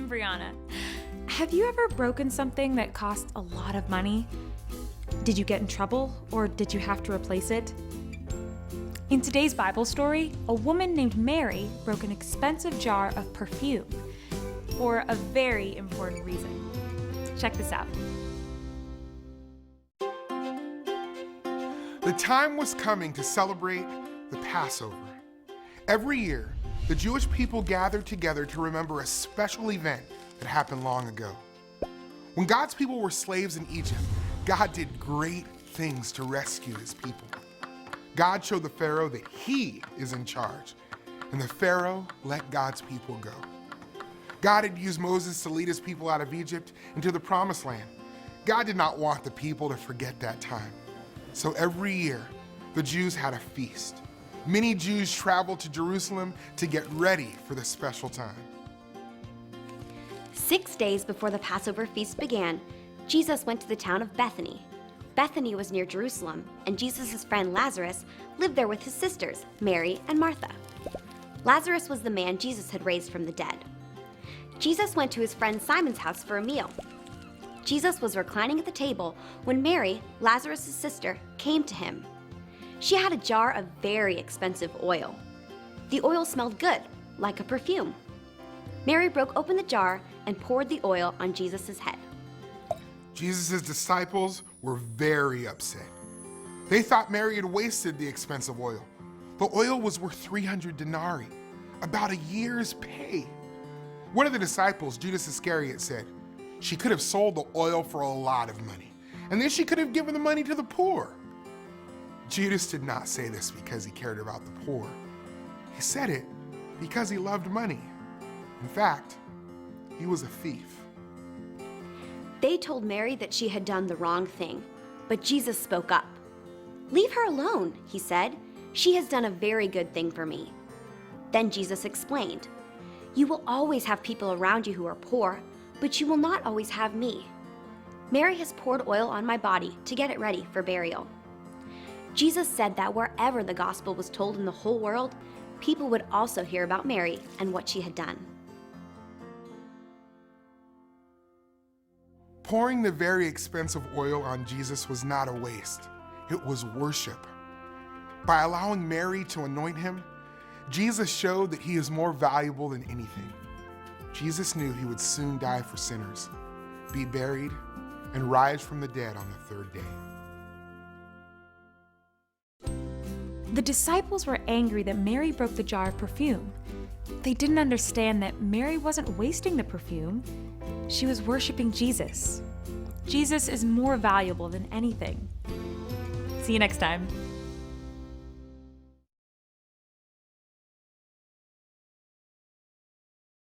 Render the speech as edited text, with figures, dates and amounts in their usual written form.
I'm Brianna. Have you ever broken something that cost a lot of money? Did you get in trouble, or did you have to replace it? In today's Bible story, a woman named Mary broke an expensive jar of perfume for a very important reason. Check this out. The time was coming to celebrate the Passover. Every year, the Jewish people gathered together to remember a special event that happened long ago. When God's people were slaves in Egypt, God did great things to rescue his people. God showed the Pharaoh that he is in charge, and the Pharaoh let God's people go. God had used Moses to lead his people out of Egypt into the Promised Land. God did not want the people to forget that time. So every year, the Jews had a feast. Many Jews traveled to Jerusalem to get ready for the special time. 6 days before the Passover feast began, Jesus went to the town of Bethany. Bethany was near Jerusalem, and Jesus' friend Lazarus lived there with his sisters, Mary and Martha. Lazarus was the man Jesus had raised from the dead. Jesus went to his friend Simon's house for a meal. Jesus was reclining at the table when Mary, Lazarus' sister, came to him. She had a jar of very expensive oil. The oil smelled good, like a perfume. Mary broke open the jar and poured the oil on Jesus' head. Jesus' disciples were very upset. They thought Mary had wasted the expensive oil. The oil was worth 300 denarii, about a year's pay. One of the disciples, Judas Iscariot, said, she could have sold the oil for a lot of money, and then she could have given the money to the poor. Judas did not say this because he cared about the poor. He said it because he loved money. In fact, he was a thief. They told Mary that she had done the wrong thing, but Jesus spoke up. "Leave her alone," he said. "She has done a very good thing for me." Then Jesus explained, "You will always have people around you who are poor, but you will not always have me. Mary has poured oil on my body to get it ready for burial." Jesus said that wherever the gospel was told in the whole world, people would also hear about Mary and what she had done. Pouring the very expensive oil on Jesus was not a waste. It was worship. By allowing Mary to anoint him, Jesus showed that he is more valuable than anything. Jesus knew he would soon die for sinners, be buried, and rise from the dead on the third day. The disciples were angry that Mary broke the jar of perfume. They didn't understand that Mary wasn't wasting the perfume. She was worshiping Jesus. Jesus is more valuable than anything. See you next time.